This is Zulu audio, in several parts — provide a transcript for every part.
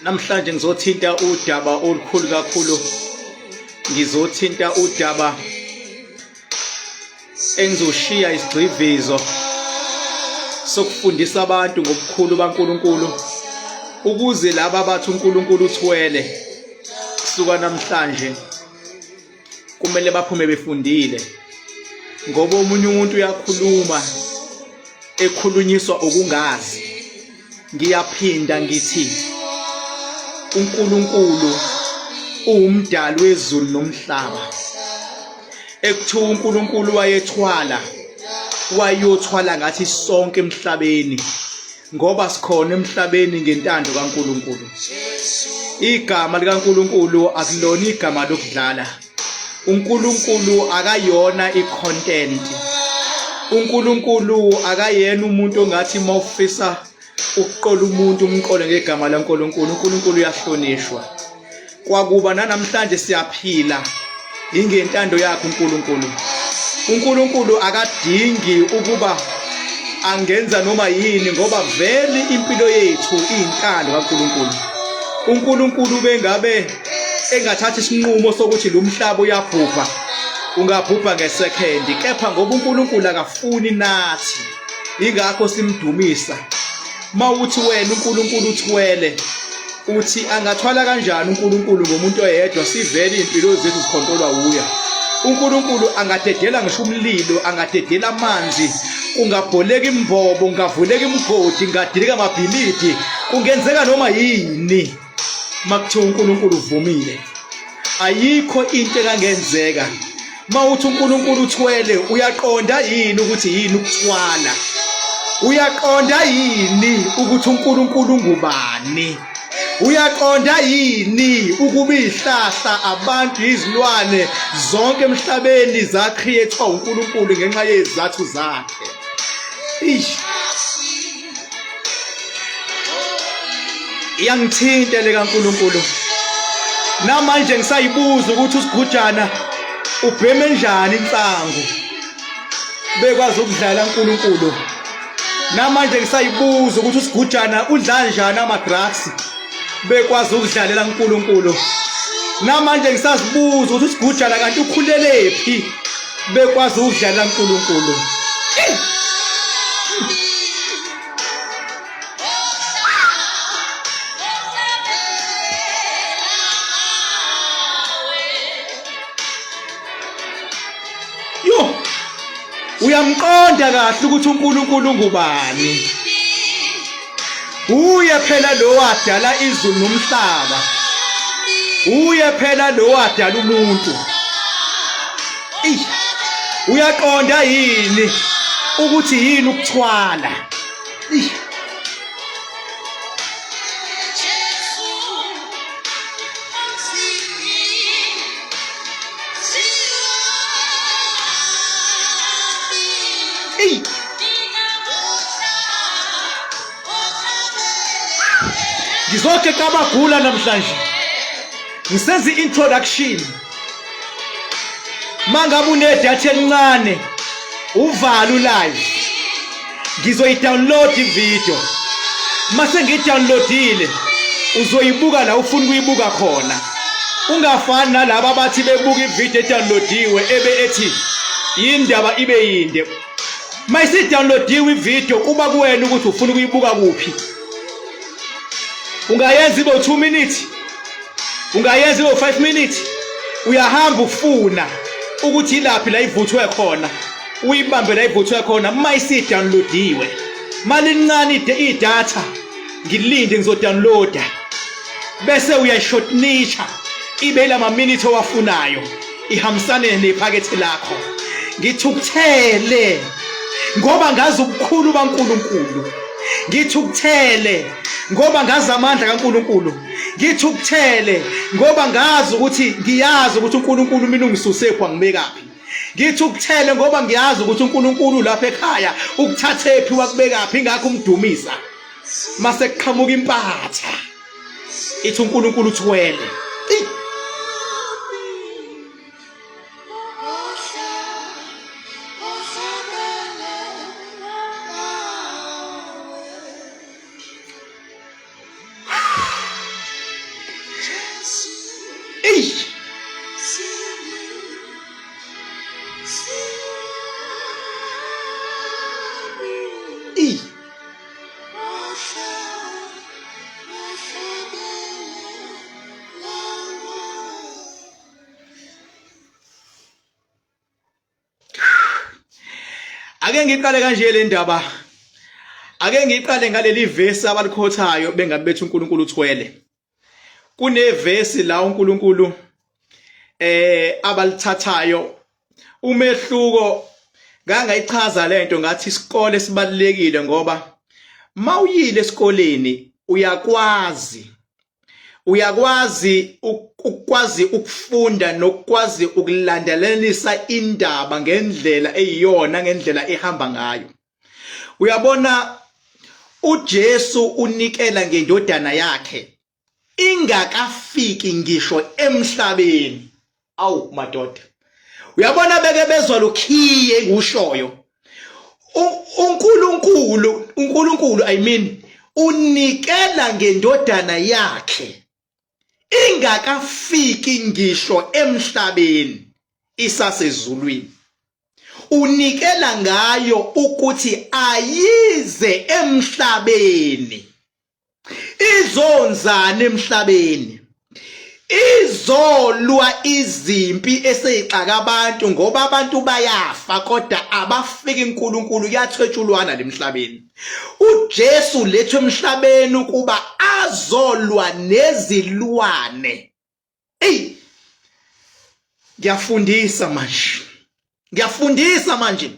Namhlanje ngizothinta udaba olukhulu kakhulu. Ngizothinta udaba engizoshiya isigcivizo sokufundisa abantu ngobukhulu baNkulunkulu ukuze laba bathi uNkulunkulu uthwele kusuka namhlanje kumele baphume befundile, ngoba omunye umuntu uyakhuluma ekhulunyiswa okungazi. Ngiyaphinda ngithi uNkulunkulu uwumdali wezulu nomhlaba. Ekuthiwa uNkulunkulu wayothwala ngathi sonke emhlabeni, ngoba sikhona emhlabeni ngentando kaNkulunkulu. Igama likaNkulunkulu akulona igama lokudlala. uNkulunkulu akayona icontent. uNkulunkulu akayena umuntu ongathi mawufisa ukuqola umuntu umqole ngegama laNkulunkulu. uNkulunkulu uyahlonishwa. Kwakuba namhlanje siyaphila ingentando yakhe uNkulunkulu. uNkulunkulu akadingi ukuba angenza noma yini, ngoba vele impilo yethu iyintando kaNkulunkulu. uNkulunkulu bengabe engathatha isinqumo sokuthi lo mhlaba uyabhubha, ungabhubha ngesekendi, kepha ngoba uNkulunkulu akafuni nathi, ingakho simdumisa. Mawuthi wena uNkulunkulu uthwele, uthi angathwala kanjani uNkulunkulu ngomuntu oyedwa? Sivele impilo zethu zikhontrolwa uya. uNkulunkulu angadedela ngisho umlilo, angadedela amanzi, ungabholeka imbobo, ungavuleka imgodi, ngadilika amabhilidi, kungenzeka noma yini. Makuthiwa uNkulunkulu uvumile, ayikho into engangenzeka. Mawuthi uNkulunkulu uthwele, uyaqonda yini ukuthi yini ukuthwala? Uyaqonda yini ukuthi uNkulunkulu ngubani? Uyaqonda yini ukuba ihlahla, abantu, izilwane zonke emhlabeni zacreatwa uNkulunkulu ngenxa yezathu zakhe? Iyangithinta le kaNkulunkulu. Namanje ngisayibuza ukuthi uSgujana ubheme njani insangu bekwazi ukudlala uNkulunkulu. Namanje ngisayibuza ukuthi uSgujana udla kanjani ama-drugs bekwazi ukudlalela uNkulunkulu. Namanje ngisazibuza ukuthi uSgujana kanti ukhulelephi bekwazi ukudlalela uNkulunkulu. Uyamqonda kahle ukuthi uNkulunkulu ngubani? Uye phela lo wadala izulu nomhlaba. Uye phela lo wadala umuntu. Uyaqonda yini ukuthi yini ukuthwala? Ngizoke kabagula namhlanje ngisenza i-introduction. Mangabe unedatha encane uvala ulive, ngizoyi-download ivideo. Mase ngiyi-downloadile uzoyibuka la ufuna ukuyibuka khona. Ungafani nalabo abathi bebuka ivideo edownloadiwe ethi indaba ibe yinde. Mayisi-downloadiwe ivideo kuba kuwena ukuthi ufuna ukuyibuka kuphi. Ungayenza ibe 2 minutes, ungayenza ibe 5 minutes. Uyahamba ufuna ukuthi ilaphi la ivuthwe khona, uyibambe la ivuthwe khona. Mayisi-downloadiwe malincane idatha, ngilinde ngizodownloada, bese uyashortnisha ibe lama minutes owafunayo ihambisane nephakethe lakho. Ngithukuthele ngoba ngazi ubukhulu baNkulunkulu. Ngithukuthele ngoba ngazi amandla kaNkulunkulu. Ngithukuthele ngoba ngazi ukuthi ngiyazi ukuthi uNkulunkulu mina ungisusephi wangibekaphi. Ngithukuthele ngoba ngiyazi ukuthi uNkulunkulu lapha ekhaya ukuthathephi wakubekaphi, ingakho umdumisa. mase kuqhamuka impatha ithi uNkulunkulu uthwele. Ake ngiqale kanje le ndaba. Ake ngiqale ngaleli verse abalikhothayo bengabe bethi uNkulunkulu uthwele. Kunevesi la uNkulunkulu abalithathayo umehluko ngangayichaza lento ngathi isikole sibalekile ngoba mawuyile esikoleni uyakwazi ukufunda nokwazi ukulandelelisa indaba ngendlela eyiyona ngendlela ehamba ngayo. Uyabona uJesu unikela ngendodana yakhe ingakafiki ngisho emhlabeni. Awu madoda, uyabona beke bezwa lokhiye ngushoyo uNkulunkulu I mean unikela ngendodana yakhe ingakafiki ngisho emhlabeni isasezulwini. Unikela ngayo ukuthi ayize emhlabeni izonzana emhlabeni, izolwa izimpi eseyixaka abantu ngoba abantu bayafa kodwa abafiki uNkulunkulu yathwetshulwana lemhlabeni. uJesu lethwe emhlabeni ukuba azolwa nezilwane. Ngiyafundisa manje.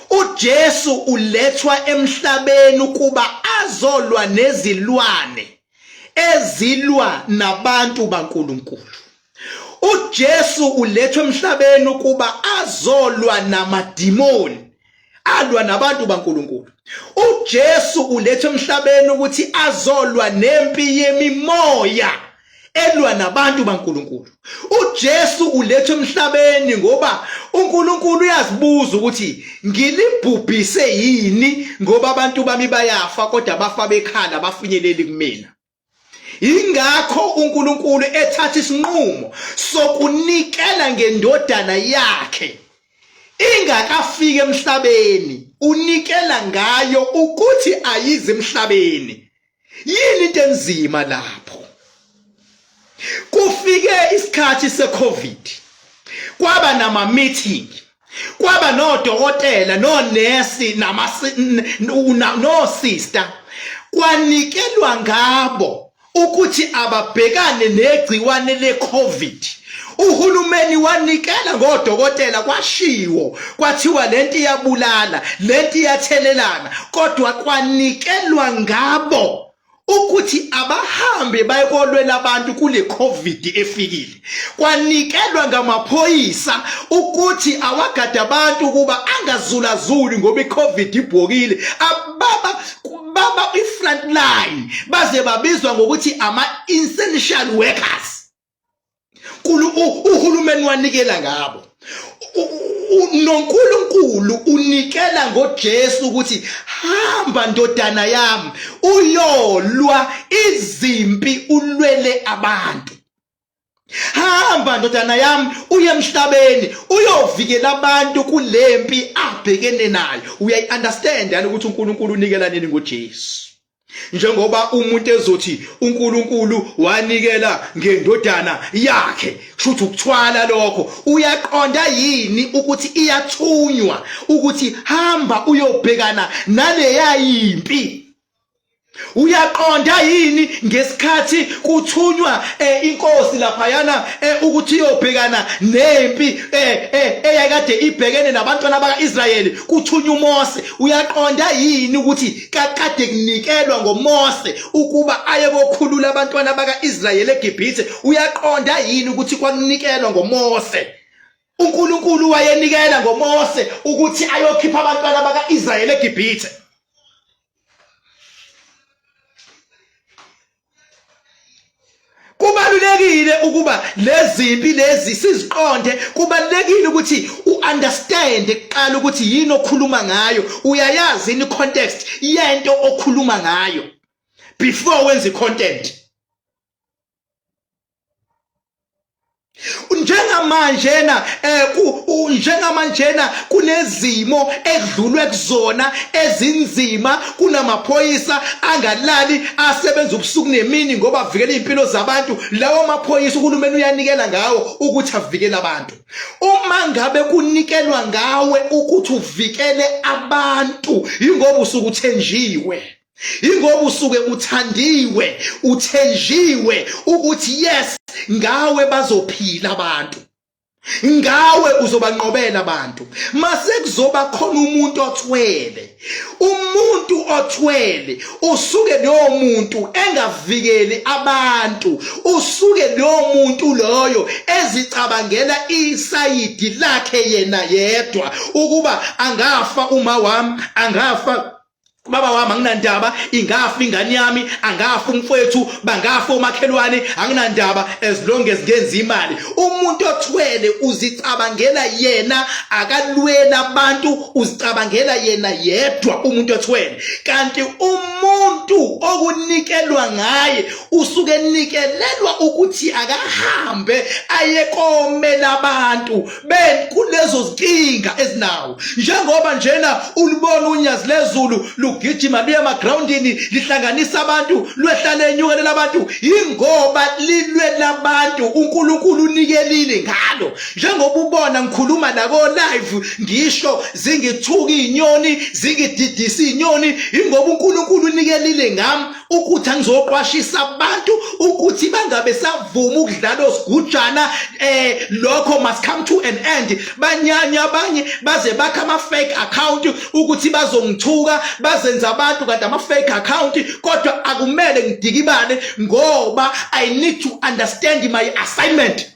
uJesu ulethwa emhlabeni ukuba azolwa nezilwane ezilwa nabantu baNkulunkulu. uJesu ulethwe emhlabeni ukuba azolwa namadimoni alwa nabantu baNkulunkulu. uJesu ulethwe emhlabeni ukuthi azolwa nempi yemimoya elwa nabantu baNkulunkulu. uJesu ulethwe emhlabeni ngoba uNkulunkulu uyazibuza ukuthi ngilibhubhise yini ngoba abantu bami bayafa kodwa bafa bekhala bafinyeleli kumina. Ingakho uNkulunkulu ethatha isinqumo sokunikela ngendodana yakhe ingakafika emhlabeni, unikela ngayo ukuthi ayize emhlabeni. Yini into enzima lapho? Kufike isikhathi seCovid, kwaba nama meeting, kwaba nodokotela nonesi no sister, kwanikelwa ngabo ukuthi ababhekane negciwane leCovid. Uhulumeni wanikela ngodokotela, kwashiwo kwathiwa lento iyabulala, lento iyathelelana, kodwa kwanikelwa ngabo ukuthi abahambe bayekolwela abantu kule COVID efikile. Kwanikelwa ngamaphoyisa ukuthi awagada abantu kuba angazulazuli ngoba iCovid ibhokile. Baba i-front line baze babizwa ngokuthi ama-essential workers. Uhulumeni wanikela ngabo. noNkulunkulu unikela ngoJesu ukuthi hamba ndodana yami uyolwa izimpi ulwele abantu. Hamba ndodana yami uye emhlabeni uyovikela abantu kulempi abhekene nayo. Uyayi-understand yani ukuthi uNkulunkulu unikela nini ngoJesu? Njengoba umuntu ezothi uNkulunkulu wanikela ngendodana yakhe, shuthi ukuthwala lokho. Uyaqonda yini ukuthi iyathunywa ukuthi hamba uyobhekana naleya impi? Uyaqonda yini ngesikhathi kuthunywa inkosi laphayana ukuthi iyobhekana nempi eyakade ibhekene nabantwana bakaIsrayeli, kuthunywa uMose? Uyaqonda yini ukuthi kade kunikelwa ngoMose ukuba aye kokhulula abantwana bakaIsrayeli eGibhithe? Uyaqonda yini ukuthi kwanikelwa ngoMose? uNkulunkulu wayenikela ngoMose ukuthi ayokhipha abantwana bakaIsrayeli eGibhithe. ukuba lezimpi lezi siziqonde kubalekile ukuthi uunderstand eqala ukuthi yini okhuluma ngayo uyayazi in context yento okhuluma ngayo before wenza content. Njengamanjena kunezimo ekudlulwe kuzona ezinzima, kunamaphoyisa angalali asebenza ubusuku nemini ngoba avikela impilo zabantu. Lawo maphoyisa uhulumeni uyanikela ngawo ukuthi avikele abantu. Uma ngabe kunikelwa ngawe ukuthi uvikele abantu, ingoba usuku uthenjiwe, ingoba usuke uthandiwe, uthenjiwe ukuthi yes ngawe bazophila abantu, ngawe uzobanqobela abantu. Mase kuzoba khona umuntu othwele, usuke lo muntu engavikeli abantu, usuke lo muntu loyo ezicabangela isayidi lakhe yena yedwa ukuba angafa uma wami, angafa baba wami, anginandaba, ingafa ingane yami, angafa umfowethu, bangafa omakhelwane, anginandaba as long as ngenza imali. Umuntu othwele uzicabangela yena, akalwela abantu, uzicabangela yena yedwa umuntu othwele. Kanti umuntu okunikelwa ngaye usuke nikelelwa ukuthi akahambe ayekomela abantu kulezo zinkinga ezinawo. Njengoba njena ulibona unyazi lezulu gijima luye emagroundini lihlanganisa abantu, lwehlala enyukelela abantu, ingoba lilwela abantu uNkulunkulu unikelile ngalo. Njengoba ubona ngikhuluma nako live ngisho zingithuka inyoni, zingididisa inyoni, ingoba uNkulunkulu unikelile ngami ukuthi angizoqwashisa abantu ukuthi bangabe savuma ukudlala Sgujana. Lokho must come to an end. Banyanya abanye baze bakha ama fake account ukuthi bazongithuka, bazenza abantu kanti ama fake account, kodwa akumele ngidikibale ngoba I need to understand my assignment.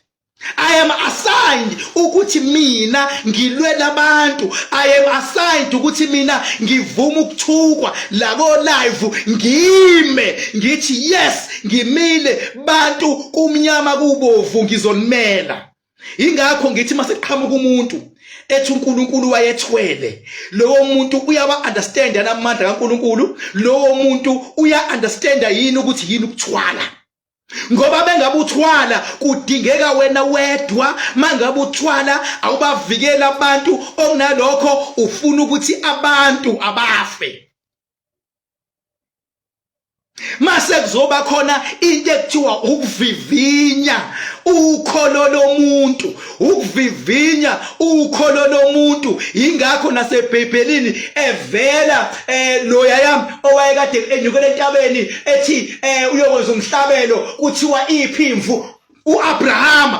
I am assigned ukuthi mina ngilwela abantu. I am assigned ukuthi mina ngivuma ukuthukwa la ko live, ngime ngithi yes ngimile bantu kumnyama kubovu ngizolimela. Ingakho ngithi maseqhamuka umuntu ethi uNkulunkulu wayethwele, lowo muntu uyawa understand amandla kaNkulunkulu, lowo muntu uya understand yini ukuthi yini ukuthwala. Ngoba bengabuthwala kudingeka wena wedwa, mangabuthwala awubavikela abantu, okunalokho ufuna ukuthi abantu abafe. Mase kuzoba khona into ekuthiwa ukuvivinya ukholo lomuntu, ukuvivinya ukholo lomuntu. Ingakho naseBhayibhelini evela loya yami owayekade enyukele entabeni ethi uyokwenza umhlabelo kuthiwa iphimvu uAbrahama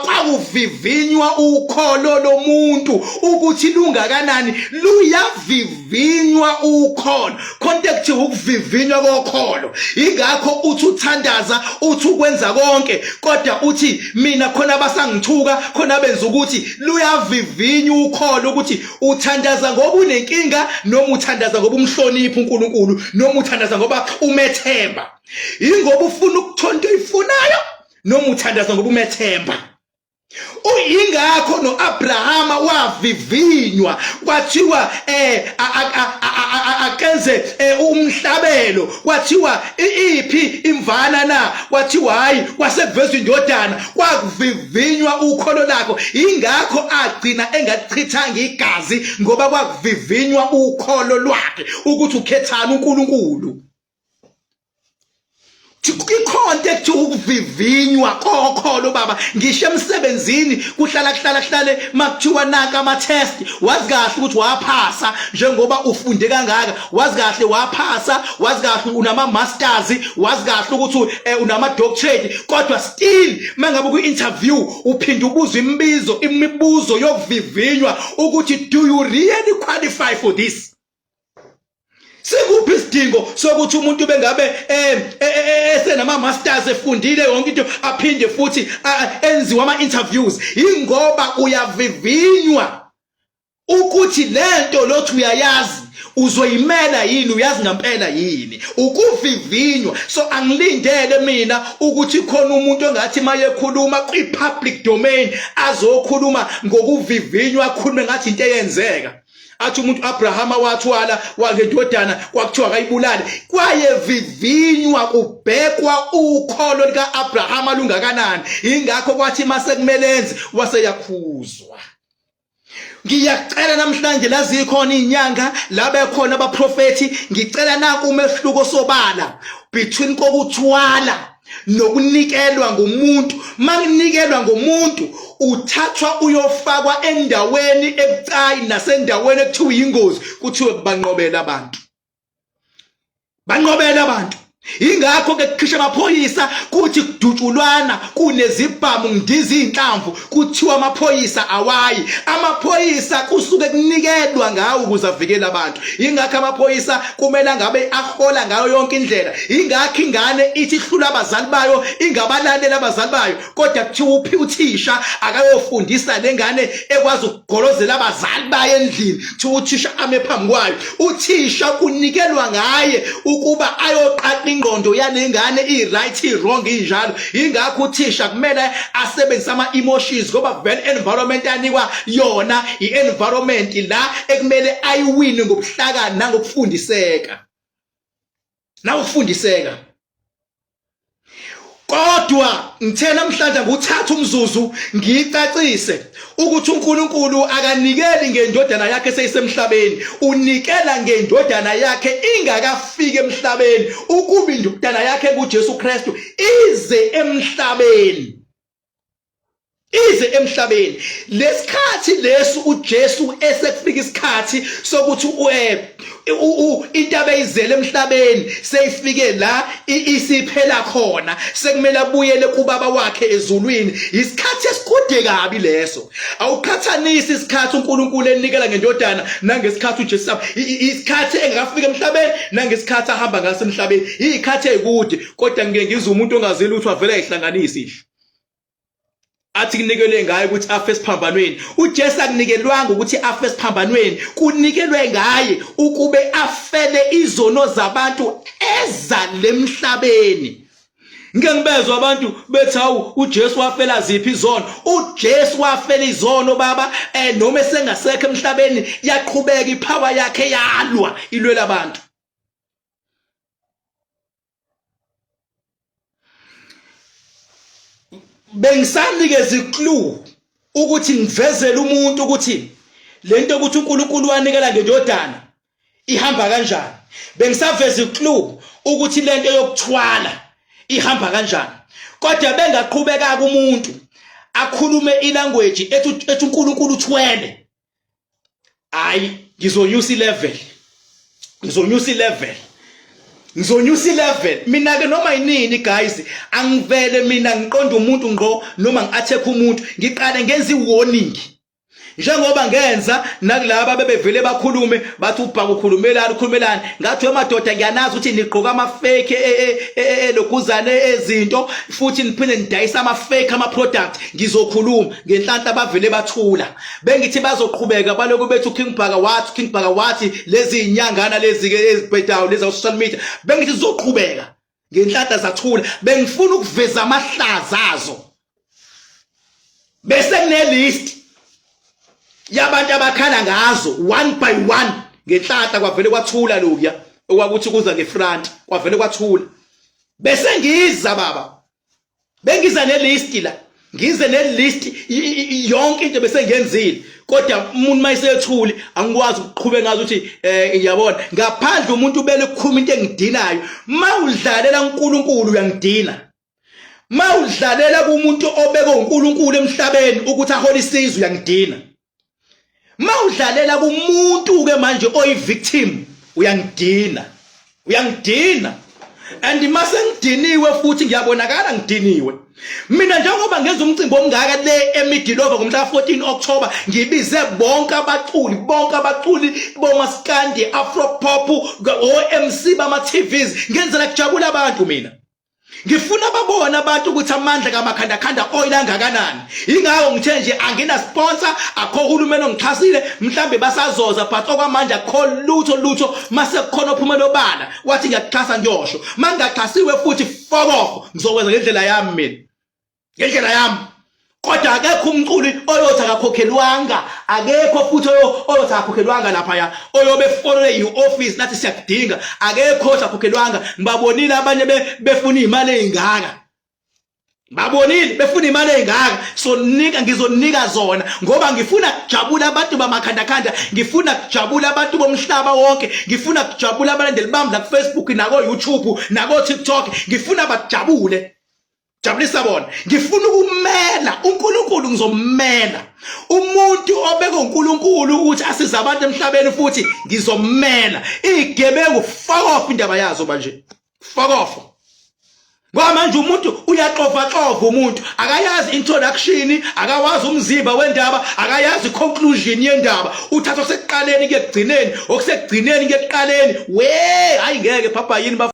kwakuvivinywa ukholo lomuntu ukuthi lungakanani, luyavivinywa ukholo. Contact ukuvivinywa kokholo. Ingakho uthi uthandaza, uthi ukwenza konke, kodwa uthi mina khona abasangithuka, khona benza ukuthi luyavivinywa ukholo, ukuthi uthandaza ngoba unenkinga noma uthandaza ngoba umhlonipha uNkulunkulu noma uthandaza ngoba umethemba. Ingoba ufuna ukuthonta ifunayo noma uthandaza ngoba umethemba. Ingakho noAbrahama wavivinywa kwathiwa akenze umhlabelo, kwathiwa iphi imvana na, kwathiwa hayi kwasekuvezwa indodana, kwakuvivinywa ukholo lakho. Ingakho agcina engachithanga igazi ngoba kwakuvivinywa ukholo lwakhe ukuthi ukhethana uNkulunkulu. I-contact ukuvivinywa kokholo baba. Ngisho emsebenzini kuhlale makuthiwa naka ama-test, wazi kahle ukuthi waphasa njengoba ufunde kangaka, wazi kahle waphasa, wazi kahle unama-masters, wazi kahle ukuthi unama-doctorate, kodwa still mangabe ku-interview uphinde ubuzwe imibuzo yokuvivinywa ukuthi do you really qualify for this? Sikuphi isidingo sokuthi umuntu bengabe esenama masters efundile yonke into aphinde futhi enziwa ama interviews? Ingoba uyavivinywa ukuthi lento lothi uyayazi uzoyimela yini, uyazi ngempela yini, ukuvivinywa. So angilindele mina ukuthi khona umuntu ongathi maye khuluma kwi-public domain azokhuluma ngokuvivinywa, akhulume ngathi into eyenzeka. Athi umuntu Abrahama wathwala wangendodana kwakuthiwa akayibulale, kwayevivinywa kubhekwa ukholo lika Abrahama lungakanani. Ingakho kwathi mase kumelenzi waseyakhuzwa. Ngiyacela namhlanje lazikhona inyanga labe khona abaprofeti, ngicela naku umehluko sobala between kokuthwala nokunikelwa ngomuntu. Makunikelwa ngomuntu uthathwa uyofakwa endaweni ebucayi nasendaweni ekuthiwa ingozi, kuthiwe banqobela abantu, banqobela abantu. Ingakho ke kukhisha amaphoyisa kuthi kudutshulwana kunezibhamu ngidiza inhlamvu, kuthiwa amaphoyisa awayi. Amaphoyisa kusuke kunikelwa ngawo ukuze avikele abantu. Ingakho amaphoyisa kumele ngabe ahola ngayo yonke indlela. Ingakho ingane ithi hlula abazali bayo, ingabalalela abazali bayo, kodwa kuthiwa uphi uthisha akayofundisa lengane ekwazi ukugolozela abazali bayo endlini, kuthiwa uthisha ame phambi kwayo. Uthisha kunikelwa ngaye ukuba ayoqaqa ingqondo yalengane i-right i-wrong injalo. Ingakho uthisha kumele asebenzise ama-emotions ngoba vele environment anikwa yona i-environment la ekumele ayiwine ngobuhlakani nangokufundiseka. Nawufundiseka. Kodwa ngithe namhlanje nguthatha umzuzu ngicacise ukuthi uNkulunkulu akanikeli ngendodana yakhe seyisemhlabeni, unikela ngendodana yakhe ingakafiki emhlabeni, ukuba indodana yakhe kuJesu Kristu ize emhlabeni. Ize emhlabeni. Lesikhathi lesu uJesu esekufika isikhathi sokuthi into abeyizele emhlabeni seyifike la isiphela khona, sekumele abuyele kubaba wakhe ezulwini. Isikhathi esikude kabi leso. Awuqhathanisi isikhathi uNkulunkulu enikela ngendodana nangesikhathi uJesu, isikhathi engakafika emhlabeni nangesikhathi ahamba ngaso emhlabeni, izikhathi ezikude. Kodwa ngeke ngizwe umuntu ongazeli ukuthi avele ayihlanganise. Athi kunikelwe ngaye ukuthi afe esiphambanweni. uJesu akunikelwanga ukuthi afe esiphambanweni, kunikelwe ngaye ukube afele izono zabantu ezale emhlabeni. Ngeke ngibezwe abantu bethi hawu uJesu wafela ziphi izono. uJesu wafela izono baba, noma esengasekho emhlabeni yaqhubeka ipower yakhe yalwa ilwela abantu. Bengisanikeza iclue ukuthi ngivezele umuntu ukuthi lento ukuthi uNkulunkulu wanikela ngendodana ihamba kanjani. Bengisaveza iclue ukuthi lento yokuthwala ihamba kanjani. Kodwa bengaqhubeka kumuntu akhulume ilanguage ethi uNkulunkulu uthwele. Hayi, ngizonyusa ilevel. Ngizonyusa ilevel. Ngizonyusa ilevel. Mina ke noma yinini guys, angivele mina ngiqonda umuntu ngqo noma ngiattack umuntu, ngiqale ngenza iwarning. Njengoba ngenza nakulabo bebevele bakhulume bathi uBhaka ukhulumelani, ngathi emadoda ngiyanazi ukuthi nigqoka ama-fake lokuzane ezinto futhi niphinde nidayisa ama-fake ama-product. Ngizokhuluma ngenhlanhla bavele bathula. Bengithi bazoqhubeka baloku bethu King Bhaka wathi lezi inyangana lezi-ke ezibhedayo lezi social media. Bengithi zizoqhubeka ngenhlanhla zathula. Bengifuna ukuveza amahlazo azo. Bese kunelist yabantu abakhala ngazo one by one ngenhlanhla, kwavele kwathula lokuya okwakuthi kuza ngefront, kwavele kwathula. Bese ngiza baba, bengiza nelist la, ngize nelist yonke into bese ngiyenzile. Kodwa umuntu mayisethuli angikwazi ukuqhubeka ngazo ukuthi ngiyabona ngaphandle umuntu ubele ukukhuma into engidinayo. Mawudlalela uNkulunkulu uyangidina. Mawudlalela kumuntu obeka uNkulunkulu emhlabeni ukuthi ahole isizwe uyangidina. Mawudlalela kumuntu ke manje oyi-victim uyangidina. Uyangidina. And mase ngidiniwe futhi ngiyabonakala ngidiniwe. Mina njengoba ngenza umcimbi omngaka le eMidilova ngomhla 14 October, ngibize bonke abaculi bomaskandi, Afro pop, o-MC bama TVs, ngenzela kujabula abantu mina. ngifuna babona abantu ukuthi amandla kamakhandakhanda oil angakanani. Ingakho ngithe nje angina sponsor, akho uhulumeni ongixhasile, mhlambe basazoza but okwamanje akho lutho mase kukhona ophumela obala wathi ngiyaxhasa ngiyosho. Mangaxhasiwe futhi fuck off, ngizokwenza ngendlela yami mina. Ngendlela yami. Kodwa akekho umculi oyothi akakhokhelwanga, akekho futhi oyothi akakhokhelwanga lapha ya, oyobe follow i-office nathi siyakudinga, akekho othi akakhokhelwanga. Ngibabonile abanye befuna imali ezingaka. Ngibabonile befuna imali ezingaka, so ngizonika zona ngoba ngifuna kujabula abantu bamakhandakhanda, ngifuna kujabula abantu bomhlaba wonke, ngifuna kujabula abalandeli bami la ku Facebook nako YouTube nako TikTok, ngifuna bajabule. Jabulisa bona. Ngifuna ukumela uNkulunkulu, ngizommela. Umuntu obeka uNkulunkulu ukuthi asiza abantu emhlabeni futhi ngizommela. Igebengu fuck off indaba yazo manje. Fuck off. Ngoba manje umuntu uyaxova umuntu, akayazi introduction, akawazi umzimba wendaba, akayazi conclusion yendaba. Uthatha okusekuqaleni kuye ekugcineni, okusegcineni kuye ekuqaleni. We, hayi ngeke papa yini